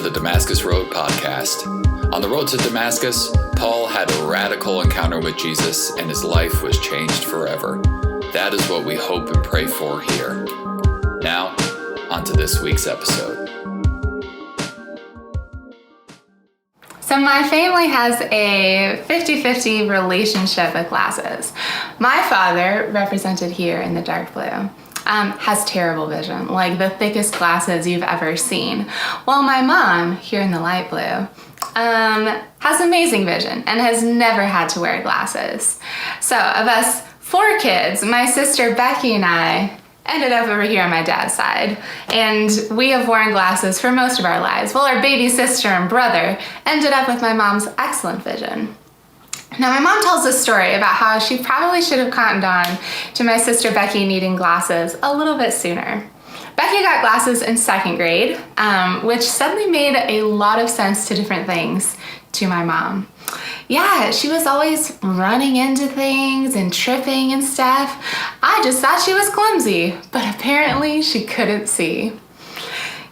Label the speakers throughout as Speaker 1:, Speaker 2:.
Speaker 1: to the Damascus Road podcast. On the road to Damascus, Paul had a radical encounter with Jesus and his life was changed forever. That is what we hope and pray for here. Now, on to this week's episode.
Speaker 2: So my family has a 50-50 relationship with glasses. My father, represented here in the dark blue, has terrible vision, like the thickest glasses you've ever seen. While my mom, here in the light blue, has amazing vision and has never had to wear glasses. So of us 4 kids, my sister Becky and I ended up over here on my dad's side, and we have worn glasses for most of our lives, while our baby sister and brother ended up with my mom's excellent vision. Now, my mom tells this story about how she probably should have cottoned on to my sister Becky needing glasses a little bit sooner. Becky got glasses in 2nd grade, which suddenly made a lot of sense to different things to my mom. Yeah, she was always running into things and tripping and stuff. I just thought she was clumsy, but apparently she couldn't see.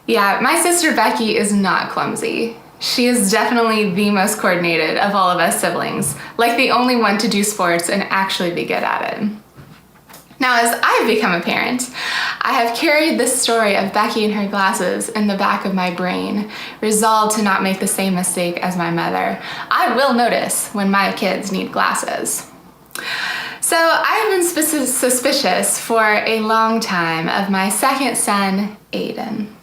Speaker 2: Yeah, my sister Becky is not clumsy. She is definitely the most coordinated of all of us siblings, like the only one to do sports and actually be good at it. Now, as I've become a parent, I have carried this story of Becky and her glasses in the back of my brain, resolved to not make the same mistake as my mother. I will notice when my kids need glasses. So I've been suspicious for a long time of my second son, Aiden.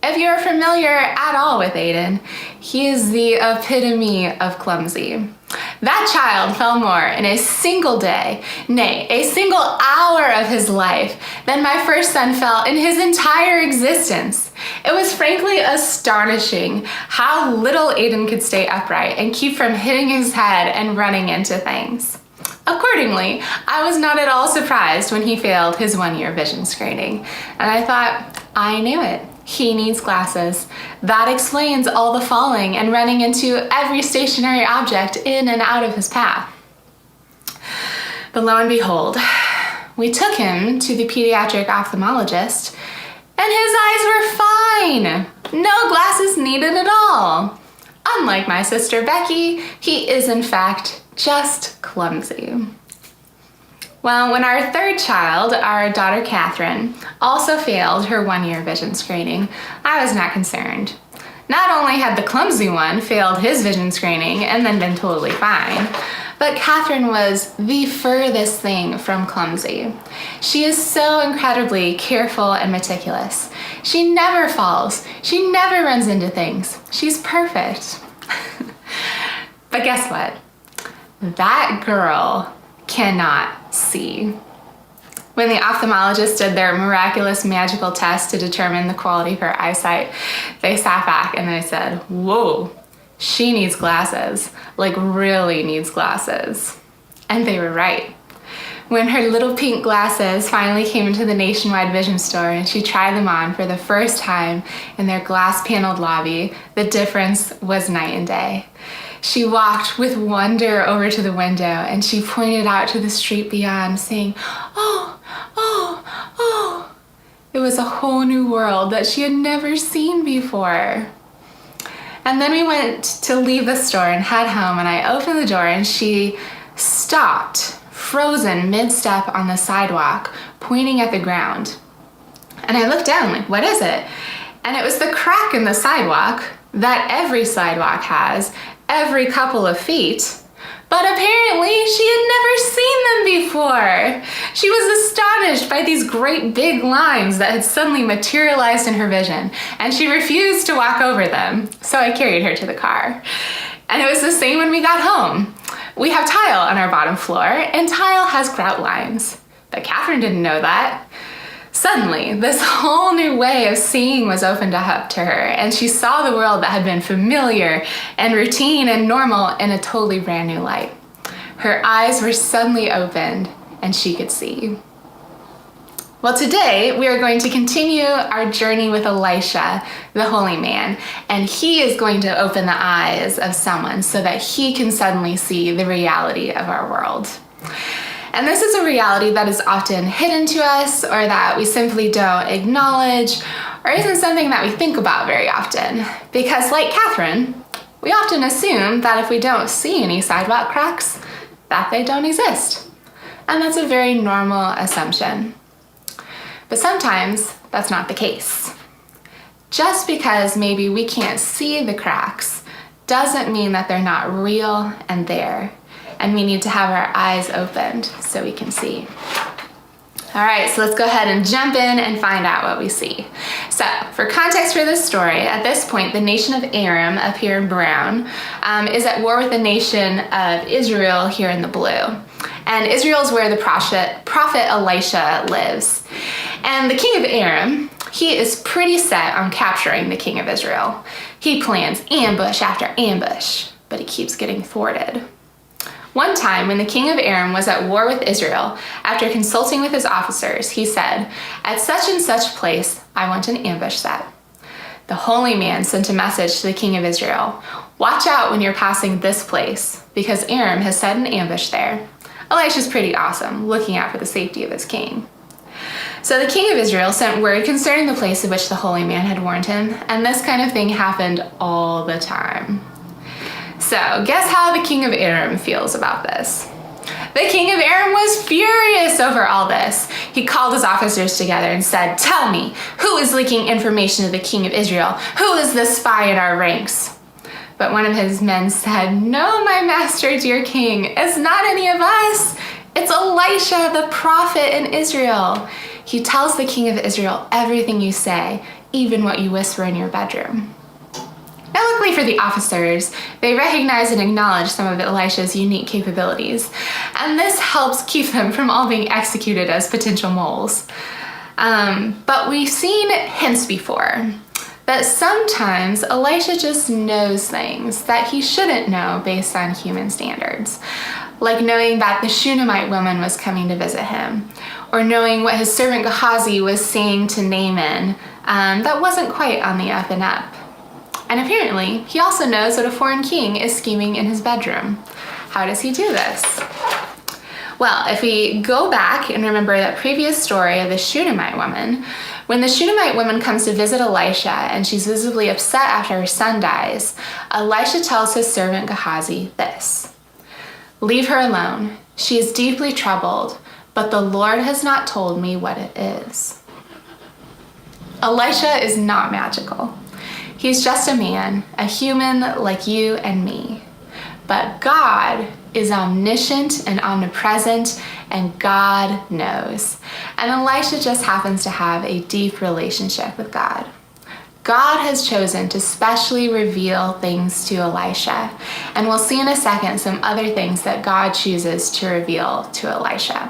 Speaker 2: If you're familiar at all with Aiden, he is the epitome of clumsy. That child fell more in a single day, nay, a single hour of his life than my first son fell in his entire existence. It was frankly astonishing how little Aiden could stay upright and keep from hitting his head and running into things. Accordingly, I was not at all surprised when he failed his 1-year vision screening, and I thought, I knew it. He needs glasses. That explains all the falling and running into every stationary object in and out of his path. But lo and behold, we took him to the pediatric ophthalmologist, and his eyes were fine. No glasses needed at all. Unlike my sister Becky, he is in fact just clumsy. Well, when our 3rd child, our daughter Catherine, also failed her 1-year vision screening, I was not concerned. Not only had the clumsy one failed his vision screening and then been totally fine, but Catherine was the furthest thing from clumsy. She is so incredibly careful and meticulous. She never falls. She never runs into things. She's perfect. But guess what? That girl cannot see. When the ophthalmologist did their miraculous magical test to determine the quality of her eyesight, they sat back and they said, whoa, she needs glasses, like really needs glasses. And they were right. When her little pink glasses finally came into the Nationwide Vision store and she tried them on for the first time in their glass-paneled lobby, the difference was night and day. She walked with wonder over to the window and she pointed out to the street beyond, saying, oh, oh, oh. It was a whole new world that she had never seen before. And then we went to leave the store and head home, and I opened the door and she stopped, frozen mid-step on the sidewalk, pointing at the ground. And I looked down, like, what is it? And it was the crack in the sidewalk that every sidewalk has every couple of feet, but apparently she had never seen them before. She was astonished by these great big lines that had suddenly materialized in her vision, and she refused to walk over them, so I carried her to the car. And it was the same when we got home. We have tile on our bottom floor, and tile has grout lines, but Catherine didn't know that. Suddenly, this whole new way of seeing was opened up to her, and she saw the world that had been familiar and routine and normal in a totally brand new light. Her eyes were suddenly opened, and she could see. Well, today we are going to continue our journey with Elisha, the holy man, and he is going to open the eyes of someone so that he can suddenly see the reality of our world. And this is a reality that is often hidden to us, or that we simply don't acknowledge, or isn't something that we think about very often. Because like Catherine, we often assume that if we don't see any sidewalk cracks, that they don't exist. And that's a very normal assumption. But sometimes that's not the case. Just because maybe we can't see the cracks doesn't mean that they're not real and there. And we need to have our eyes opened so we can see. All right, so let's go ahead and jump in and find out what we see. So for context for this story, at this point, the nation of Aram, up here in brown, is at war with the nation of Israel here in the blue. And Israel is where the prophet Elisha lives. And the king of Aram, he is pretty set on capturing the king of Israel. He plans ambush after ambush, but he keeps getting thwarted. One time, when the king of Aram was at war with Israel, after consulting with his officers, he said, "At such and such place, I want an ambush set." The holy man sent a message to the king of Israel, "Watch out when you're passing this place, because Aram has set an ambush there." Elisha's pretty awesome, looking out for the safety of his king. So the king of Israel sent word concerning the place of which the holy man had warned him, and this kind of thing happened all the time. So guess how the king of Aram feels about this? The king of Aram was furious over all this. He called his officers together and said, "Tell me, who is leaking information to the king of Israel? Who is the spy in our ranks?" But one of his men said, "No, my master, dear king, it's not any of us. It's Elisha, the prophet in Israel. He tells the king of Israel everything you say, even what you whisper in your bedroom." Now, luckily for the officers, they recognize and acknowledge some of Elisha's unique capabilities, and this helps keep them from all being executed as potential moles. But we've seen hints before that sometimes Elisha just knows things that he shouldn't know based on human standards, like knowing that the Shunammite woman was coming to visit him, or knowing what his servant Gehazi was saying to Naaman that wasn't quite on the up and up. And apparently, he also knows that a foreign king is scheming in his bedroom. How does he do this? Well, if we go back and remember that previous story of the Shunammite woman, when the Shunammite woman comes to visit Elisha and she's visibly upset after her son dies, Elisha tells his servant Gehazi this: "Leave her alone. She is deeply troubled, but the Lord has not told me what it is." Elisha is not magical. He's just a man, a human like you and me. But God is omniscient and omnipresent, and God knows. And Elisha just happens to have a deep relationship with God. God has chosen to specially reveal things to Elisha. And we'll see in a second some other things that God chooses to reveal to Elisha.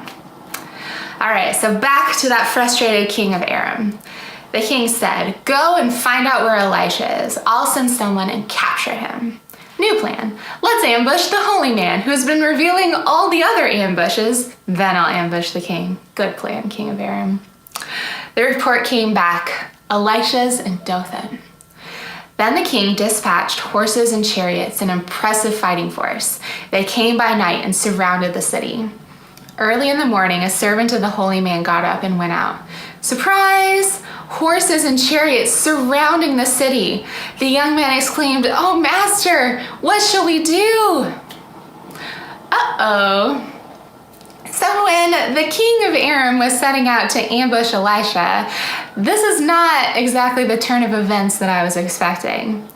Speaker 2: All right, so back to that frustrated king of Aram. The king said, "Go and find out where Elisha is. I'll send someone and capture him." New plan. Let's ambush the holy man who has been revealing all the other ambushes. Then I'll ambush the king. Good plan, king of Aram. The report came back. Elisha's in Dothan. Then the king dispatched horses and chariots, an impressive fighting force. They came by night and surrounded the city. Early in the morning, a servant of the holy man got up and went out. Surprise! Horses and chariots surrounding the city. The young man exclaimed, "Oh, master, what shall we do?" Uh-oh. So when the king of Aram was setting out to ambush Elisha, this is not exactly the turn of events that I was expecting.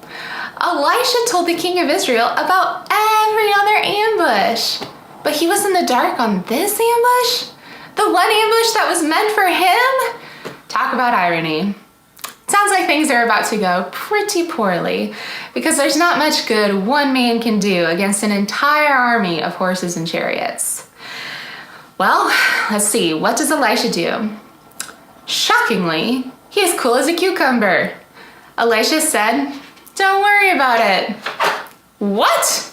Speaker 2: Elisha told the king of Israel about every other ambush, but he was in the dark on this ambush? The one ambush that was meant for him? Talk about irony. Sounds like things are about to go pretty poorly, because there's not much good one man can do against an entire army of horses and chariots. Well, let's see, what does Elisha do? Shockingly, he is cool as a cucumber. Elisha said, "Don't worry about it." What?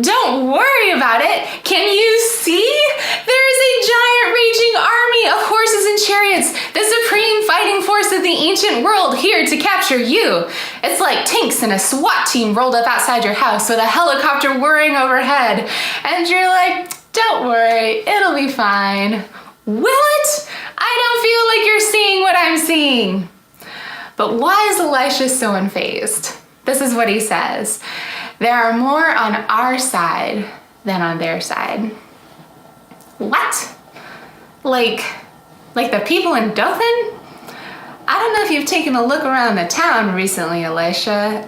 Speaker 2: Don't worry about it? Can you see? There is a giant raging army of horses and chariots, the supreme fighting force of the ancient world, here to capture you. It's like tanks and a SWAT team rolled up outside your house with a helicopter whirring overhead. And you're like, Don't worry, it'll be fine. Will it? I don't feel like you're seeing what I'm seeing. But why is Elisha so unfazed? This is what he says. There are more on our side than on their side. What? Like the people in Dothan? I don't know if you've taken a look around the town recently, Elisha,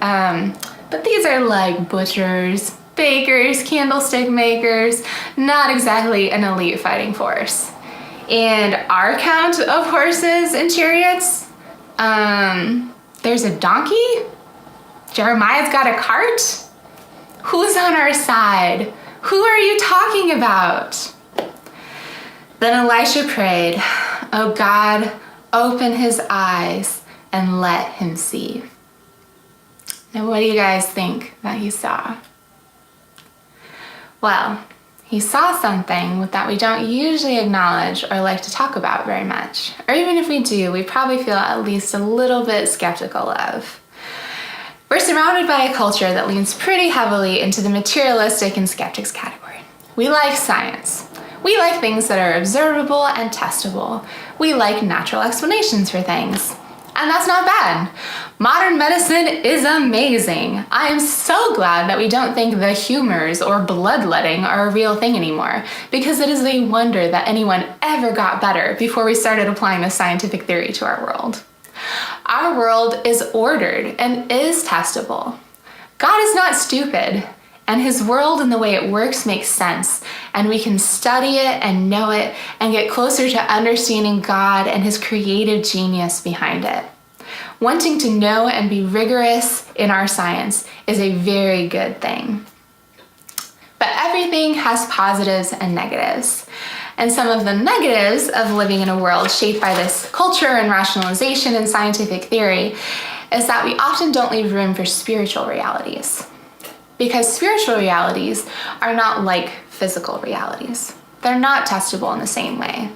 Speaker 2: but these are like butchers, bakers, candlestick makers, not exactly an elite fighting force. And our count of horses and chariots, there's a donkey? Jeremiah's got a cart? Who's on our side? Who are you talking about? Then Elisha prayed, "Oh God, open his eyes and let him see." Now, what do you guys think that he saw? Well, he saw something that we don't usually acknowledge or like to talk about very much. Or even if we do, we probably feel at least a little bit skeptical of. We're surrounded by a culture that leans pretty heavily into the materialistic and skeptics category. We like science. We like things that are observable and testable. We like natural explanations for things. And that's not bad. Modern medicine is amazing. I am so glad that we don't think the humors or bloodletting are a real thing anymore, because it is a wonder that anyone ever got better before we started applying this scientific theory to our world. Our world is ordered and is testable. God is not stupid, and his world and the way it works makes sense, and we can study it and know it and get closer to understanding God and his creative genius behind it. Wanting to know and be rigorous in our science is a very good thing. But everything has positives and negatives. And some of the negatives of living in a world shaped by this culture and rationalization and scientific theory is that we often don't leave room for spiritual realities. Because spiritual realities are not like physical realities. They're not testable in the same way.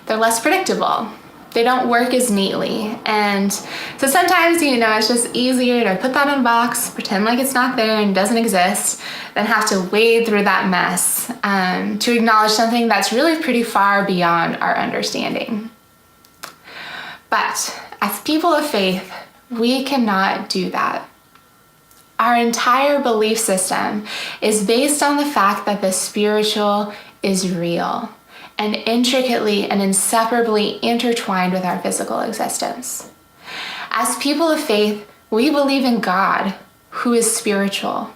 Speaker 2: They're less predictable. They don't work as neatly. And so sometimes, it's just easier to put that in a box, pretend like it's not there and doesn't exist, than have to wade through that mess to acknowledge something that's really pretty far beyond our understanding. But as people of faith, we cannot do that. Our entire belief system is based on the fact that the spiritual is real and intricately and inseparably intertwined with our physical existence. As people of faith, we believe in God, who is spiritual.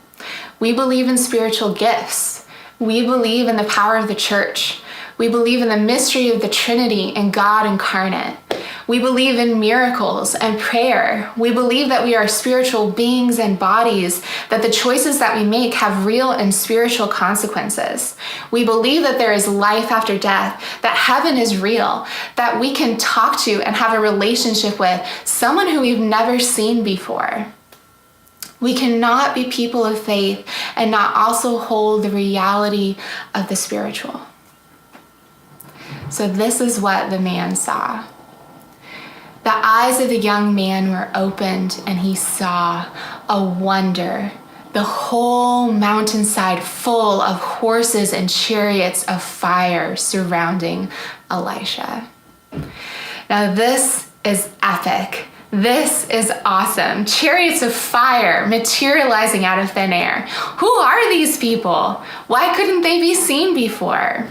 Speaker 2: We believe in spiritual gifts. We believe in the power of the church. We believe in the mystery of the Trinity and God incarnate. We believe in miracles and prayer. We believe that we are spiritual beings and bodies, that the choices that we make have real and spiritual consequences. We believe that there is life after death, that heaven is real, that we can talk to and have a relationship with someone who we've never seen before. We cannot be people of faith and not also hold the reality of the spiritual. So this is what the man saw. The eyes of the young man were opened, and he saw a wonder, the whole mountainside full of horses and chariots of fire surrounding Elisha. Now this is epic. This is awesome. Chariots of fire materializing out of thin air. Who are these people? Why couldn't they be seen before?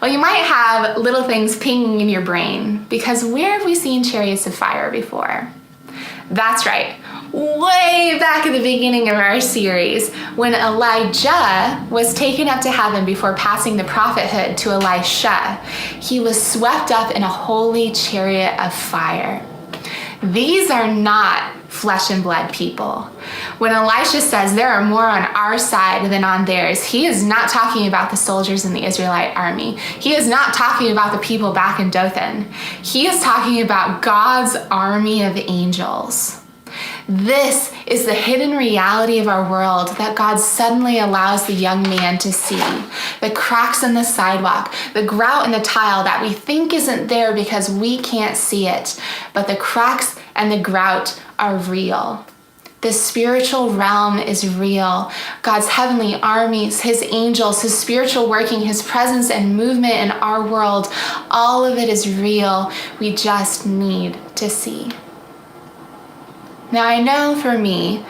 Speaker 2: Well, you might have little things pinging in your brain, because where have we seen chariots of fire before? That's right, way back at the beginning of our series, when Elijah was taken up to heaven before passing the prophethood to Elisha, he was swept up in a holy chariot of fire. These are not flesh and blood people. When Elisha says there are more on our side than on theirs, he is not talking about the soldiers in the Israelite army. He is not talking about the people back in Dothan. He is talking about God's army of angels. This is the hidden reality of our world that God suddenly allows the young man to see. The cracks in the sidewalk, the grout in the tile that we think isn't there because we can't see it. But the cracks and the grout are real. The spiritual realm is real. God's heavenly armies, his angels, his spiritual working, his presence and movement in our world, all of it is real. We just need to see. Now, I know for me,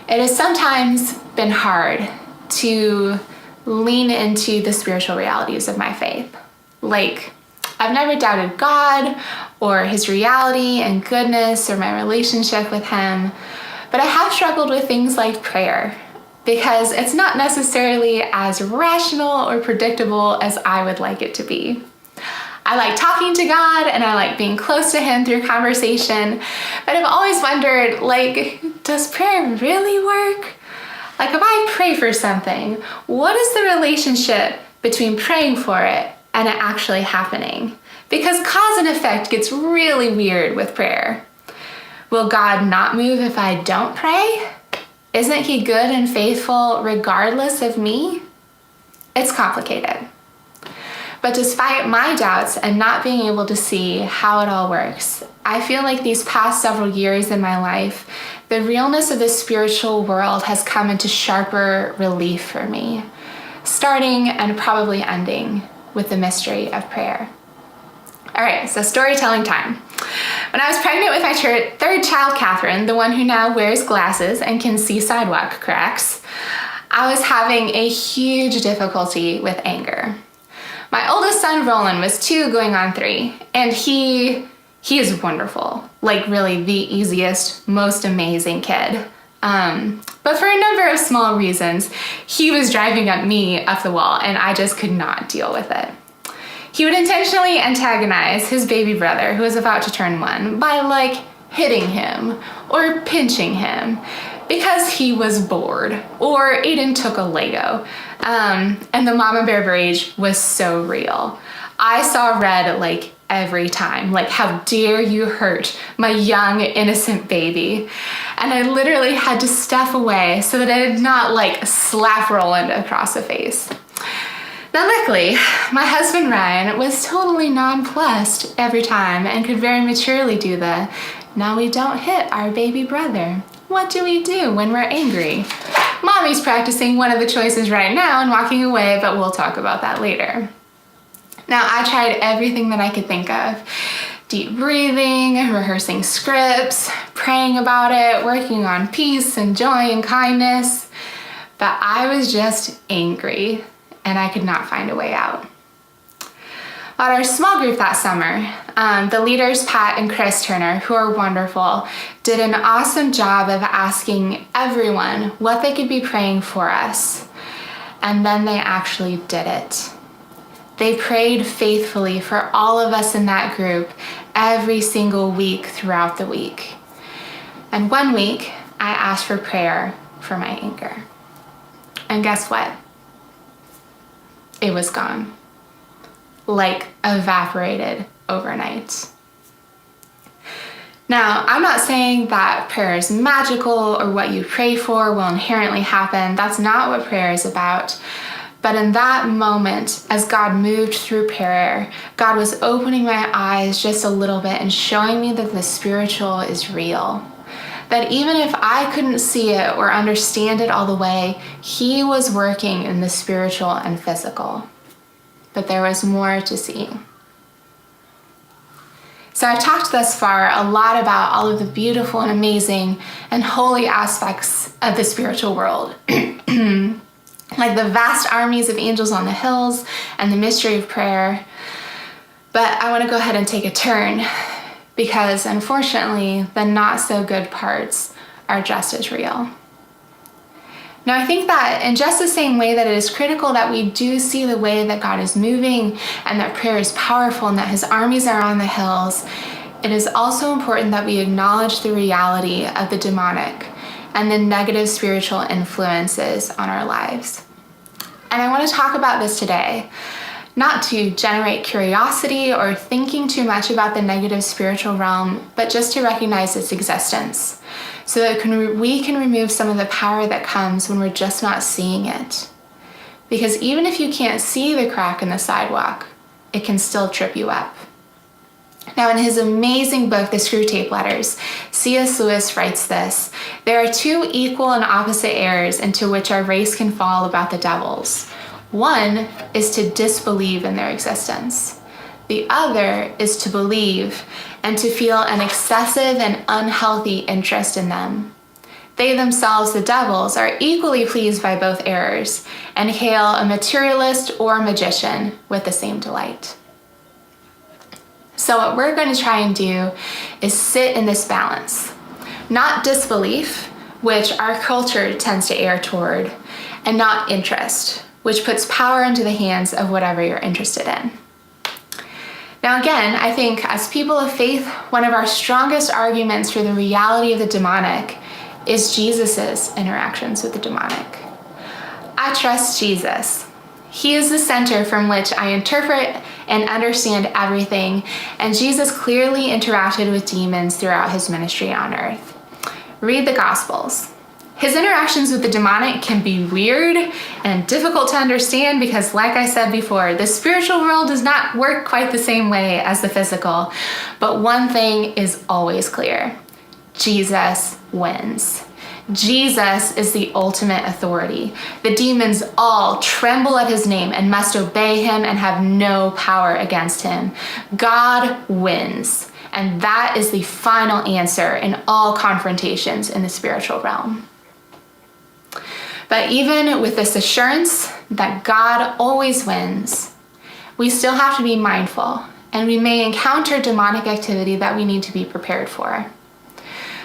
Speaker 2: it has sometimes been hard to lean into the spiritual realities of my faith. Like, I've never doubted God or his reality and goodness or my relationship with him, but I have struggled with things like prayer because it's not necessarily as rational or predictable as I would like it to be. I like talking to God and I like being close to him through conversation, but I've always wondered, like, does prayer really work? Like, if I pray for something, what is the relationship between praying for it and it actually happening? Because cause and effect gets really weird with prayer. Will God not move if I don't pray? Isn't he good and faithful regardless of me? It's complicated. But despite my doubts and not being able to see how it all works, I feel like these past several years in my life, the realness of the spiritual world has come into sharper relief for me, starting and probably ending with the mystery of prayer. All right, so storytelling time. When I was pregnant with my third child, Catherine, the one who now wears glasses and can see sidewalk cracks, I was having a huge difficulty with anger. My oldest son, Roland, was 2 going on 3, and he is wonderful, like really the easiest, most amazing kid. But for a number of small reasons, he was driving me up the wall, and I just could not deal with it. He would intentionally antagonize his baby brother, who was about to turn 1, by like hitting him or pinching him because he was bored, or Aiden took a Lego. And the mama bear rage was so real. I saw red like every time, like, how dare you hurt my young, innocent baby? And I literally had to step away so that I did not like slap Roland across the face. Now, luckily, my husband Ryan was totally nonplussed every time and could very maturely do the, now we don't hit our baby brother. What do we do when we're angry? Mommy's practicing one of the choices right now and walking away, but we'll talk about that later. Now, I tried everything that I could think of. Deep breathing, rehearsing scripts, praying about it, working on peace and joy and kindness. But I was just angry and I could not find a way out. At our small group that summer, the leaders, Pat and Chris Turner, who are wonderful, did an awesome job of asking everyone what they could be praying for us. And then they actually did it. They prayed faithfully for all of us in that group every single week throughout the week. And one week, I asked for prayer for my anger. And guess what? It was gone. Like evaporated overnight. Now, I'm not saying that prayer is magical or what you pray for will inherently happen. That's not what prayer is about. But in that moment, as God moved through prayer, God was opening my eyes just a little bit and showing me that the spiritual is real. That even if I couldn't see it or understand it all the way, he was working in the spiritual and physical. But there was more to see. So I've talked thus far a lot about all of the beautiful and amazing and holy aspects of the spiritual world. Like the vast armies of angels on the hills and the mystery of prayer. But I want to go ahead and take a turn because unfortunately the not so good parts are just as real. Now, I think that in just the same way that it is critical that we do see the way that God is moving and that prayer is powerful and that his armies are on the hills, it is also important that we acknowledge the reality of the demonic and the negative spiritual influences on our lives. And I want to talk about this today, not to generate curiosity or thinking too much about the negative spiritual realm, but just to recognize its existence so that we can remove some of the power that comes when we're just not seeing it. Because even if you can't see the crack in the sidewalk, it can still trip you up. Now, in his amazing book, The Screwtape Letters, C.S. Lewis writes this: "There are two equal and opposite errors into which our race can fall about the devils. One is to disbelieve in their existence. The other is to believe and to feel an excessive and unhealthy interest in them. They themselves, the devils, are equally pleased by both errors and hail a materialist or magician with the same delight." So what we're going to try and do is sit in this balance. Not disbelief, which our culture tends to err toward, and not interest, which puts power into the hands of whatever you're interested in. Now again, I think as people of faith, one of our strongest arguments for the reality of the demonic is Jesus's interactions with the demonic. I trust Jesus. He is the center from which I interpret and understand everything, and Jesus clearly interacted with demons throughout his ministry on earth. Read the Gospels. His interactions with the demonic can be weird and difficult to understand because, like I said before, the spiritual world does not work quite the same way as the physical. But one thing is always clear: Jesus wins. Jesus is the ultimate authority. The demons all tremble at his name and must obey him and have no power against him. God wins, and that is the final answer in all confrontations in the spiritual realm. But even with this assurance that God always wins, we still have to be mindful, and we may encounter demonic activity that we need to be prepared for.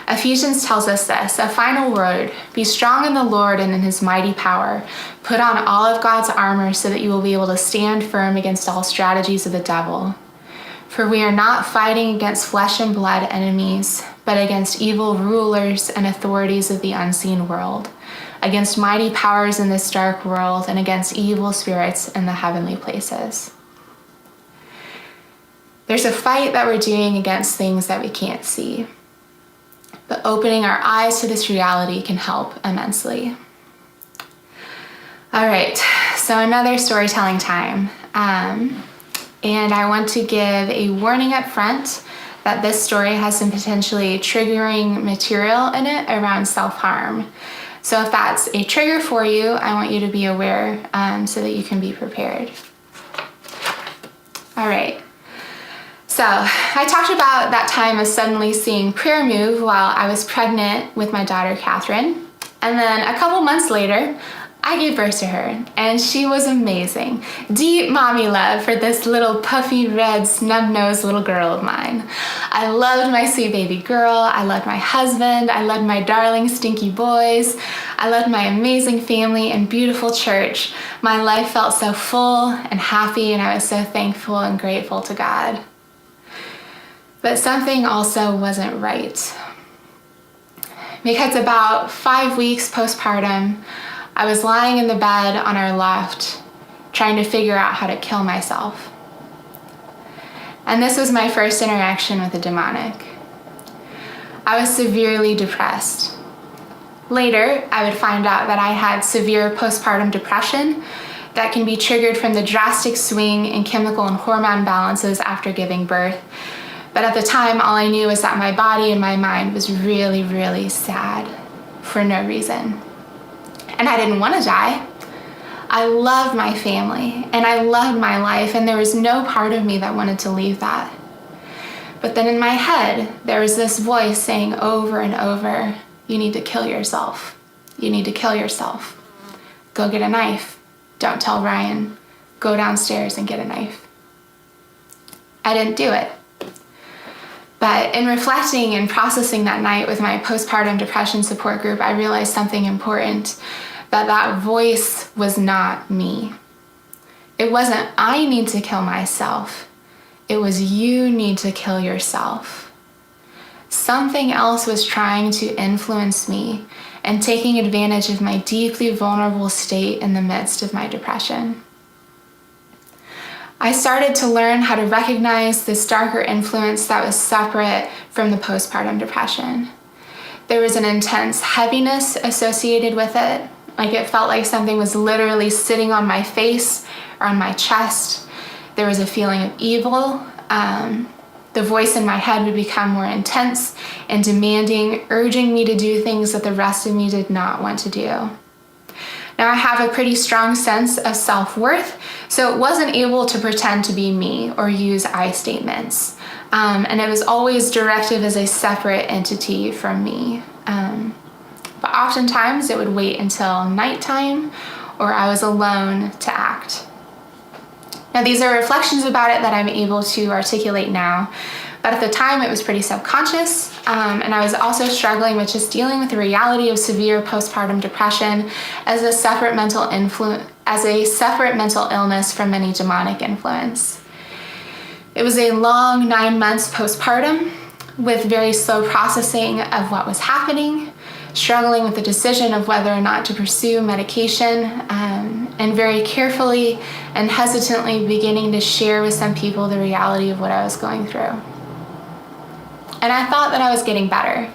Speaker 2: Ephesians tells us this: a final word, be strong in the Lord and in his mighty power. Put on all of God's armor so that you will be able to stand firm against all strategies of the devil. For we are not fighting against flesh and blood enemies, but against evil rulers and authorities of the unseen world, against mighty powers in this dark world, and against evil spirits in the heavenly places. There's a fight that we're doing against things that we can't see. But opening our eyes to this reality can help immensely. All right, so another storytelling time. And I want to give a warning up front that this story has some potentially triggering material in it around self-harm. So if that's a trigger for you, I want you to be aware so that you can be prepared. All right. So I talked about that time of suddenly seeing prayer move while I was pregnant with my daughter, Catherine. And then a couple months later, I gave birth to her, and she was amazing. Deep mommy love for this little puffy, red, snub-nosed little girl of mine. I loved my sweet baby girl. I loved my husband. I loved my darling, stinky boys. I loved my amazing family and beautiful church. My life felt so full and happy, and I was so thankful and grateful to God. But something also wasn't right. Because about 5 weeks postpartum, I was lying in the bed on our loft, trying to figure out how to kill myself. And this was my first interaction with the demonic. I was severely depressed. Later, I would find out that I had severe postpartum depression that can be triggered from the drastic swing in chemical and hormone balances after giving birth. But at the time, all I knew was that my body and my mind was really, really sad for no reason. And I didn't want to die. I loved my family and I loved my life, and there was no part of me that wanted to leave that. But then in my head, there was this voice saying over and over, you need to kill yourself. You need to kill yourself. Go get a knife. Don't tell Ryan. Go downstairs and get a knife. I didn't do it. But in reflecting and processing that night with my postpartum depression support group, I realized something important, that voice was not me. It wasn't I need to kill myself. It was you need to kill yourself. Something else was trying to influence me and taking advantage of my deeply vulnerable state in the midst of my depression. I started to learn how to recognize this darker influence that was separate from the postpartum depression. There was an intense heaviness associated with it, like it felt like something was literally sitting on my face or on my chest. There was a feeling of evil, The voice in my head would become more intense and demanding, urging me to do things that the rest of me did not want to do. Now, I have a pretty strong sense of self-worth, so it wasn't able to pretend to be me or use I statements. And it was always directed as a separate entity from me. But oftentimes it would wait until nighttime or I was alone to act. Now, these are reflections about it that I'm able to articulate now, but at the time it was pretty subconscious, and I was also struggling with just dealing with the reality of severe postpartum depression as a separate mental illness from any demonic influence. It was a long 9 months postpartum with very slow processing of what was happening, struggling with the decision of whether or not to pursue medication, and very carefully and hesitantly beginning to share with some people the reality of what I was going through. And I thought that I was getting better.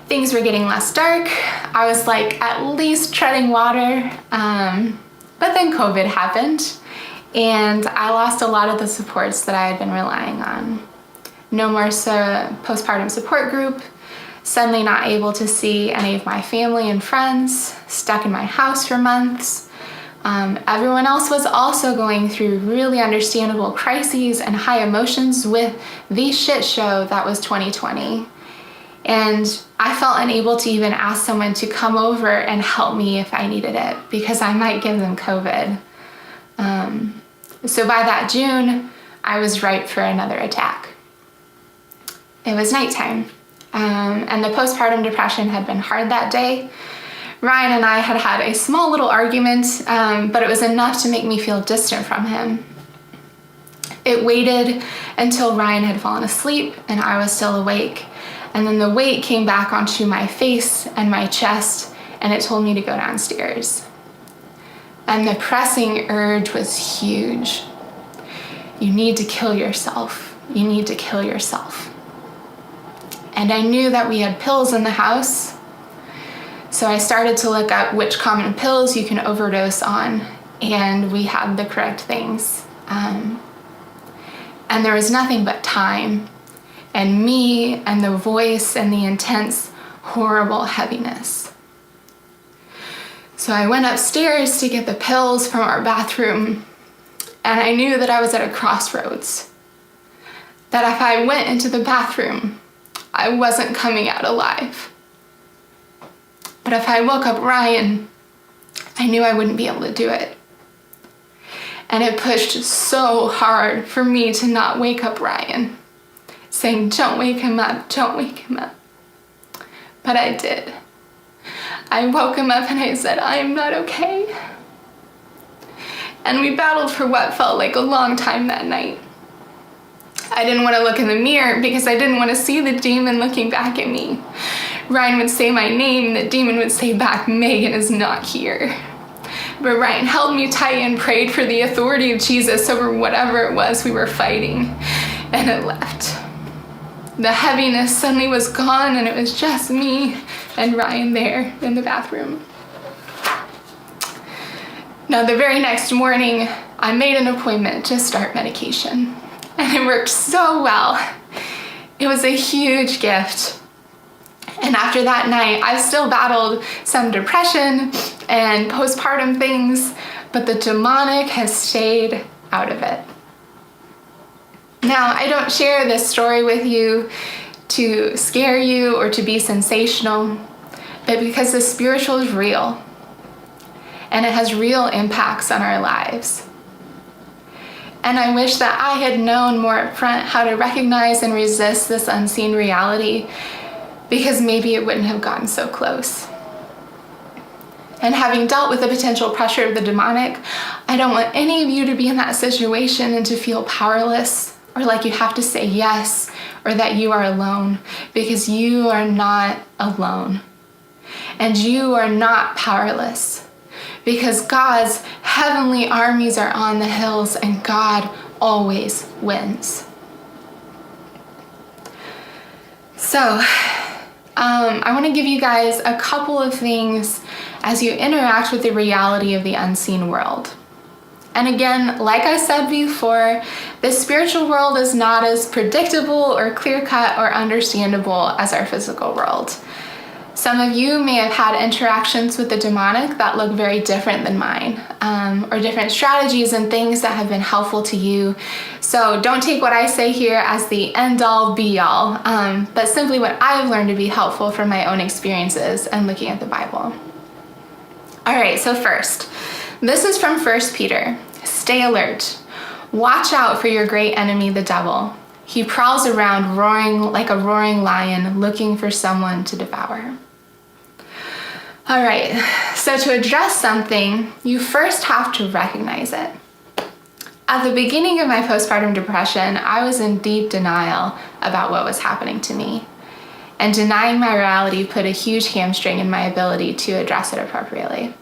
Speaker 2: Things were getting less dark. I was like at least treading water. But then COVID happened and I lost a lot of the supports that I had been relying on. No more postpartum support group, suddenly not able to see any of my family and friends, stuck in my house for months. Everyone else was also going through really understandable crises and high emotions with the shit show that was 2020. And I felt unable to even ask someone to come over and help me if I needed it because I might give them COVID. So by that June, I was ripe for another attack. It was nighttime, and the postpartum depression had been hard that day. Ryan and I had a small little argument, but it was enough to make me feel distant from him. It waited until Ryan had fallen asleep and I was still awake. And then the weight came back onto my face and my chest, and it told me to go downstairs. And the pressing urge was huge. You need to kill yourself. You need to kill yourself. And I knew that we had pills in the house. So I started to look up which common pills you can overdose on, and we had the correct things. And there was nothing but time, and me, and the voice, and the intense, horrible heaviness. So I went upstairs to get the pills from our bathroom, and I knew that I was at a crossroads. That if I went into the bathroom, I wasn't coming out alive. But if I woke up Ryan, I knew I wouldn't be able to do it. And it pushed so hard for me to not wake up Ryan, saying, don't wake him up, don't wake him up. But I did. I woke him up and I said, I am not okay. And we battled for what felt like a long time that night. I didn't want to look in the mirror because I didn't want to see the demon looking back at me. Ryan would say my name, the demon would say back, Megan is not here. But Ryan held me tight and prayed for the authority of Jesus over whatever it was we were fighting, and it left. The heaviness suddenly was gone, and it was just me and Ryan there in the bathroom. Now, the very next morning, I made an appointment to start medication, and it worked so well. It was a huge gift. And after that night, I still battled some depression and postpartum things, but the demonic has stayed out of it. Now, I don't share this story with you to scare you or to be sensational, but because the spiritual is real, and it has real impacts on our lives. And I wish that I had known more upfront how to recognize and resist this unseen reality, because maybe it wouldn't have gotten so close. And having dealt with the potential pressure of the demonic, I don't want any of you to be in that situation and to feel powerless or like you have to say yes or that you are alone, because you are not alone. And you are not powerless, because God's heavenly armies are on the hills and God always wins. So, I want to give you guys a couple of things as you interact with the reality of the unseen world. And again, like I said before, the spiritual world is not as predictable or clear-cut or understandable as our physical world. Some of you may have had interactions with the demonic that look very different than mine, or different strategies and things that have been helpful to you. So don't take what I say here as the end-all, be-all, but simply what I've learned to be helpful from my own experiences and looking at the Bible. All right, so first, this is from 1 Peter. Stay alert. Watch out for your great enemy, the devil. He prowls around roaring like a roaring lion, looking for someone to devour. All right, so to address something, you first have to recognize it. At the beginning of my postpartum depression, I was in deep denial about what was happening to me. And denying my reality put a huge hamstring in my ability to address it appropriately.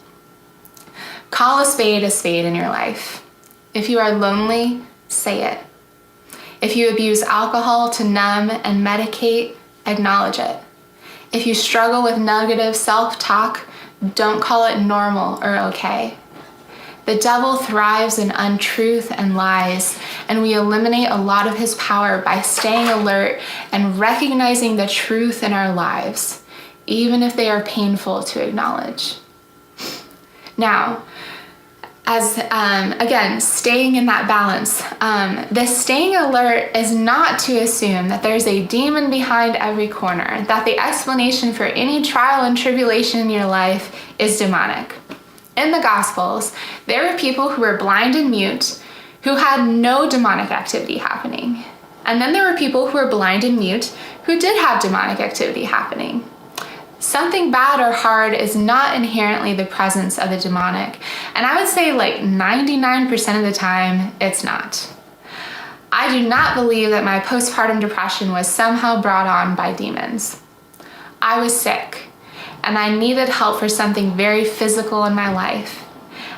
Speaker 2: Call a spade in your life. If you are lonely, say it. If you abuse alcohol to numb and medicate, acknowledge it. If you struggle with negative self-talk, don't call it normal or okay. The devil thrives in untruth and lies, and we eliminate a lot of his power by staying alert and recognizing the truth in our lives, even if they are painful to acknowledge. Now, as again, staying in that balance, this staying alert is not to assume that there's a demon behind every corner, that the explanation for any trial and tribulation in your life is demonic. In the Gospels, there were people who were blind and mute who had no demonic activity happening. And then there were people who were blind and mute who did have demonic activity happening. Something bad or hard is not inherently the presence of the demonic. And I would say like 99% of the time, it's not. I do not believe that my postpartum depression was somehow brought on by demons. I was sick, and I needed help for something very physical in my life.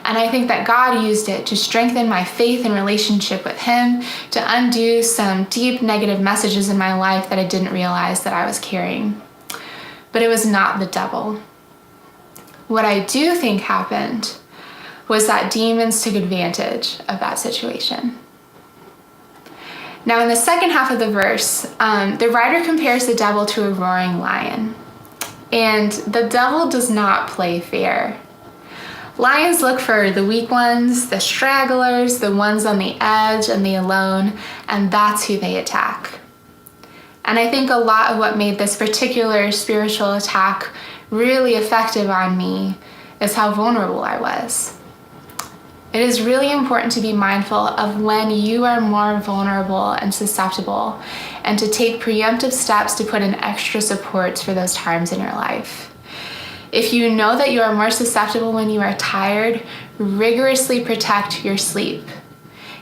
Speaker 2: And I think that God used it to strengthen my faith and relationship with Him, to undo some deep negative messages in my life that I didn't realize that I was carrying. But it was not the devil. What I do think happened was that demons took advantage of that situation. Now, in the second half of the verse, the writer compares the devil to a roaring lion. And the devil does not play fair. Lions look for the weak ones, the stragglers, the ones on the edge and the alone, and that's who they attack. And I think a lot of what made this particular spiritual attack really effective on me is how vulnerable I was. It is really important to be mindful of when you are more vulnerable and susceptible, and to take preemptive steps to put in extra supports for those times in your life. If you know that you are more susceptible when you are tired, rigorously protect your sleep.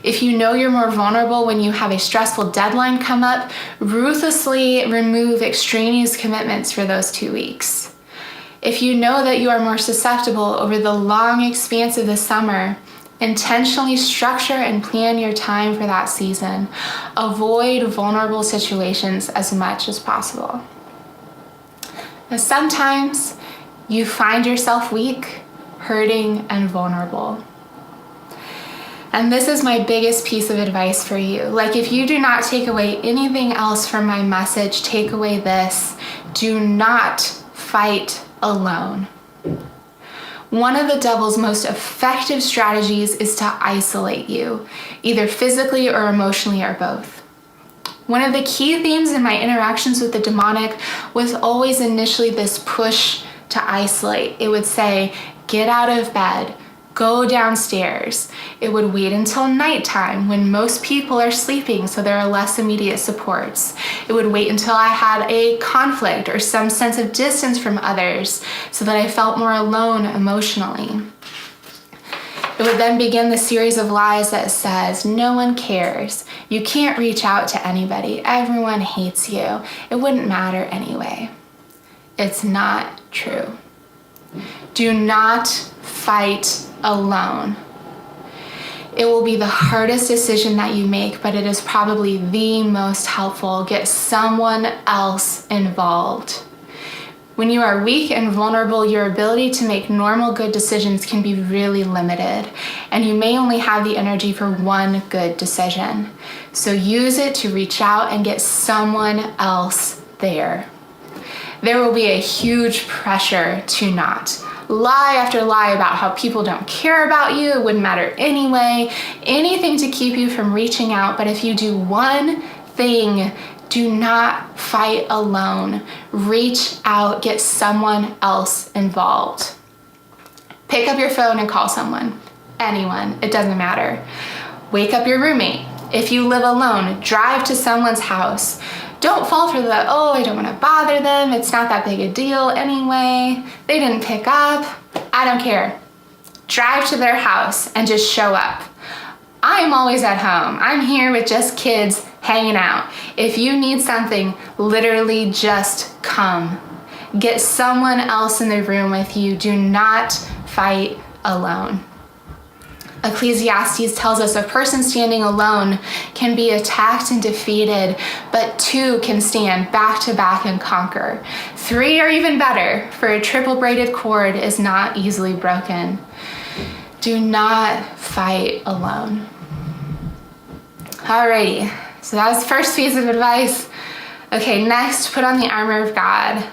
Speaker 2: If you know you're more vulnerable when you have a stressful deadline come up, ruthlessly remove extraneous commitments for those 2 weeks. If you know that you are more susceptible over the long expanse of the summer, intentionally structure and plan your time for that season. Avoid vulnerable situations as much as possible. Now, sometimes you find yourself weak, hurting, and vulnerable. And this is my biggest piece of advice for you. Like, if you do not take away anything else from my message, take away this: do not fight alone. One of the devil's most effective strategies is to isolate you, either physically or emotionally or both. One of the key themes in my interactions with the demonic was always initially this push to isolate. It would say, get out of bed, go downstairs. It would wait until nighttime when most people are sleeping, so there are less immediate supports. It would wait until I had a conflict or some sense of distance from others so that I felt more alone emotionally. It would then begin the series of lies that says, no one cares. You can't reach out to anybody. Everyone hates you. It wouldn't matter anyway. It's not true. Do not fight alone. It will be the hardest decision that you make, but it is probably the most helpful. Get someone else involved. When you are weak and vulnerable, your ability to make normal good decisions can be really limited, and you may only have the energy for one good decision. So use it to reach out and get someone else there. There will be a huge pressure to not. Lie after lie about how people don't care about you, it wouldn't matter anyway, anything to keep you from reaching out. But if you do one thing, do not fight alone. Reach out, get someone else involved. Pick up your phone and call someone, anyone, it doesn't matter. Wake up your roommate. If you live alone, drive to someone's house. Don't fall for I don't want to bother them. It's not that big a deal anyway. They didn't pick up. I don't care. Drive to their house and just show up. I'm always at home. I'm here with just kids hanging out. If you need something, literally just come. Get someone else in the room with you. Do not fight alone. Ecclesiastes tells us a person standing alone can be attacked and defeated, but two can stand back to back and conquer. Three are even better, for a triple braided cord is not easily broken. Do not fight alone. Alrighty, so that was the first piece of advice. Okay, next, put on the armor of God.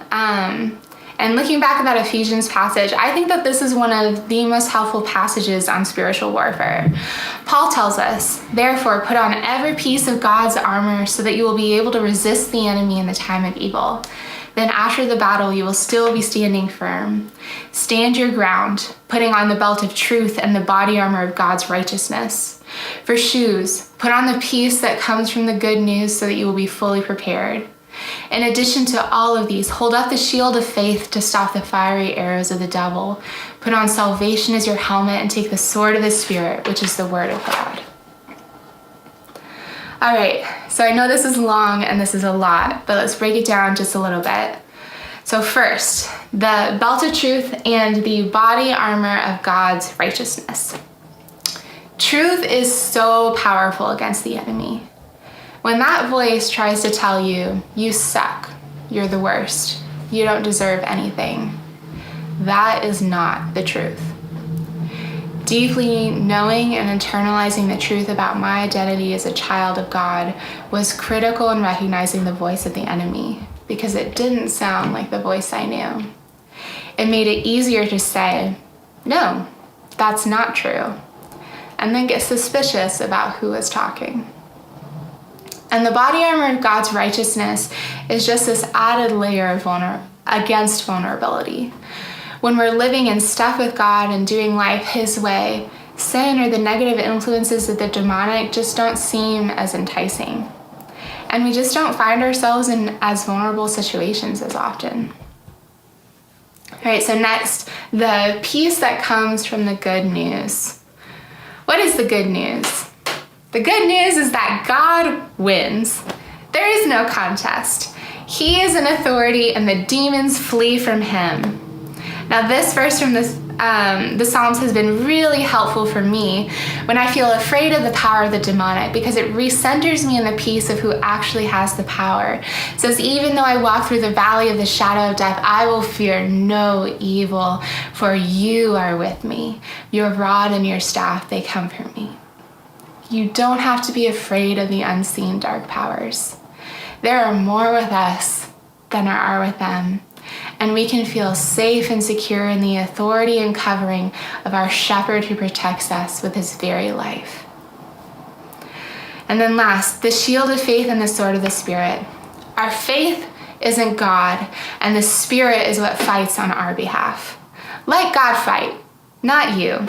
Speaker 2: And looking back at that Ephesians passage, I think that this is one of the most helpful passages on spiritual warfare. Paul tells us, therefore, put on every piece of God's armor so that you will be able to resist the enemy in the time of evil. Then after the battle, you will still be standing firm. Stand your ground, putting on the belt of truth and the body armor of God's righteousness. For shoes, put on the peace that comes from the good news so that you will be fully prepared. In addition to all of these, hold up the shield of faith to stop the fiery arrows of the devil. Put on salvation as your helmet and take the sword of the Spirit, which is the word of God. All right, so I know this is long and this is a lot, but let's break it down just a little bit. So first, the belt of truth and the body armor of God's righteousness. Truth is so powerful against the enemy. When that voice tries to tell you, you suck, you're the worst, you don't deserve anything, that is not the truth. Deeply knowing and internalizing the truth about my identity as a child of God was critical in recognizing the voice of the enemy, because it didn't sound like the voice I knew. It made it easier to say, no, that's not true, and then get suspicious about who is talking. And the body armor of God's righteousness is just this added layer of against vulnerability. When we're living in step with God and doing life His way, sin or the negative influences of the demonic just don't seem as enticing. And we just don't find ourselves in as vulnerable situations as often. All right, so next, the peace that comes from the good news. What is the good news? The good news is that God wins. There is no contest. He is an authority and the demons flee from Him. Now this verse from the Psalms has been really helpful for me when I feel afraid of the power of the demonic, because it recenters me in the peace of who actually has the power. It says, even though I walk through the valley of the shadow of death, I will fear no evil, for you are with me. Your rod and your staff, they comfort me. You don't have to be afraid of the unseen dark powers. There are more with us than there are with them. And we can feel safe and secure in the authority and covering of our shepherd who protects us with his very life. And then last, the shield of faith and the sword of the Spirit. Our faith is in God, and the Spirit is what fights on our behalf. Let God fight, not you.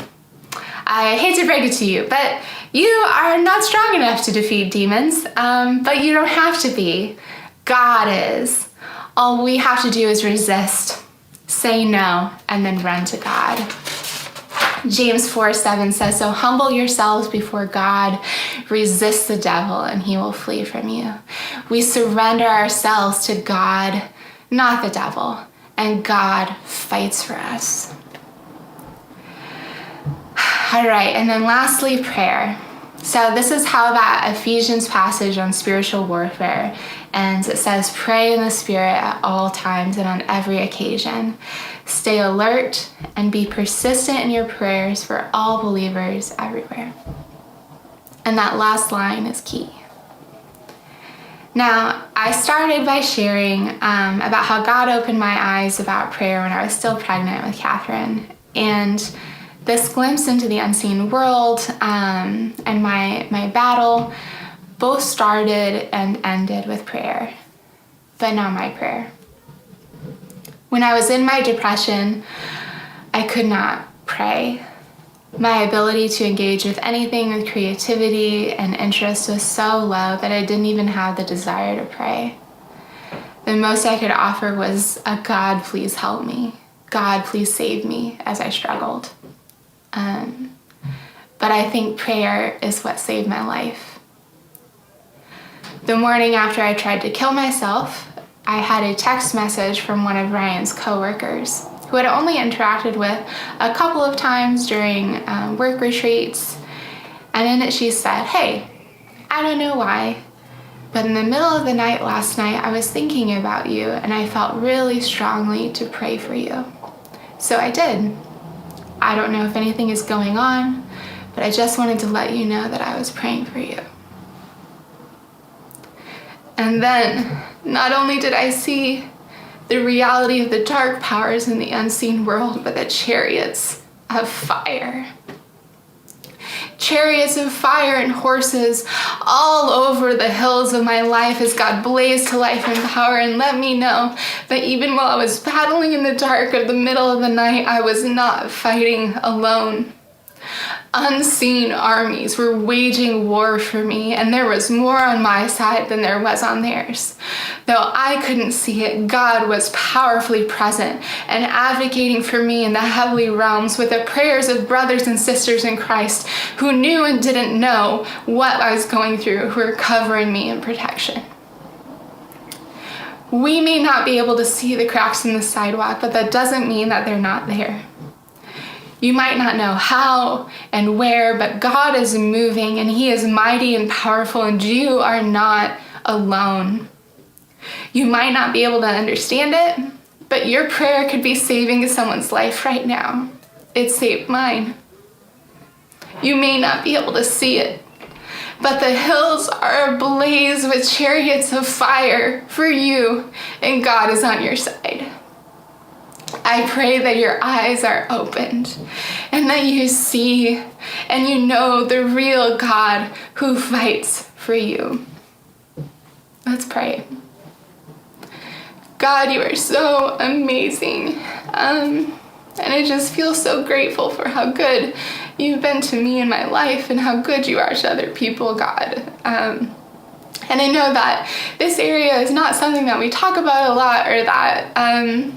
Speaker 2: I hate to break it to you, but you are not strong enough to defeat demons, but you don't have to be. God is. All we have to do is resist, say no, and then run to God. James 4:7 says, so humble yourselves before God, resist the devil, and he will flee from you. We surrender ourselves to God, not the devil, and God fights for us. All right, and then lastly, prayer. So this is how that Ephesians passage on spiritual warfare ends. It says, pray in the Spirit at all times and on every occasion. Stay alert and be persistent in your prayers for all believers everywhere. And that last line is key. Now, I started by sharing about how God opened my eyes about prayer when I was still pregnant with Catherine. And this glimpse into the unseen world and my battle both started and ended with prayer, but not my prayer. When I was in my depression, I could not pray. My ability to engage with anything with creativity and interest was so low that I didn't even have the desire to pray. The most I could offer was a God, please help me. God, please save me as I struggled. But I think prayer is what saved my life. The morning after I tried to kill myself, I had a text message from one of Ryan's coworkers who had only interacted with a couple of times during work retreats. And in it she said, hey, I don't know why, but in the middle of the night last night, I was thinking about you and I felt really strongly to pray for you. So I did. I don't know if anything is going on, but I just wanted to let you know that I was praying for you. And then, not only did I see the reality of the dark powers in the unseen world, but the chariots of fire. Chariots of fire and horses all over the hills of my life as God blazed to life and power and let me know that even while I was battling in the dark of the middle of the night, I was not fighting alone. Unseen armies were waging war for me, and there was more on my side than there was on theirs. Though I couldn't see it, God was powerfully present and advocating for me in the heavenly realms with the prayers of brothers and sisters in Christ who knew and didn't know what I was going through, who were covering me in protection. We may not be able to see the cracks in the sidewalk, but that doesn't mean that they're not there. You might not know how and where, but God is moving and He is mighty and powerful, and you are not alone. You might not be able to understand it, but your prayer could be saving someone's life right now. It saved mine. You may not be able to see it, but the hills are ablaze with chariots of fire for you, and God is on your side. I pray that your eyes are opened and that you see and you know the real God who fights for you. Let's pray. God, you are so amazing. And I just feel so grateful for how good you've been to me in my life and how good you are to other people, God. And I know that this area is not something that we talk about a lot or that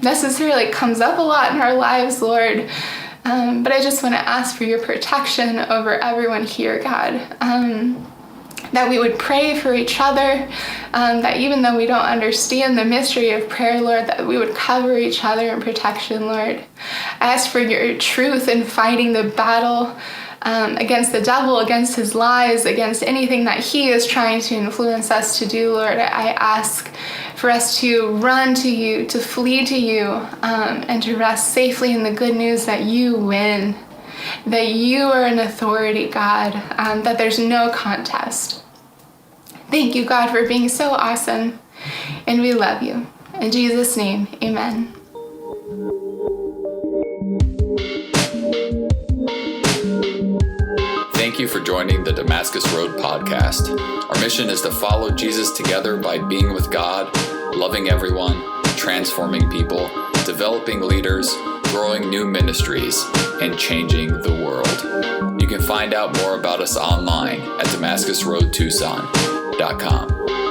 Speaker 2: necessarily comes up a lot in our lives, Lord. But I just want to ask for your protection over everyone here, God. That we would pray for each other, that even though we don't understand the mystery of prayer, Lord, that we would cover each other in protection, Lord. I ask for your truth in fighting the battle against the devil, against his lies, against anything that he is trying to influence us to do, Lord. I ask for us to run to you, to flee to you, and to rest safely in the good news that you win, that you are an authority, God, that there's no contest. Thank you, God, for being so awesome, and we love you. In Jesus' name, amen.
Speaker 1: Thank you for joining the Damascus Road podcast. Our mission is to follow Jesus together by being with God, loving everyone, transforming people, developing leaders, growing new ministries, and changing the world. You can find out more about us online at DamascusRoadTucson.com.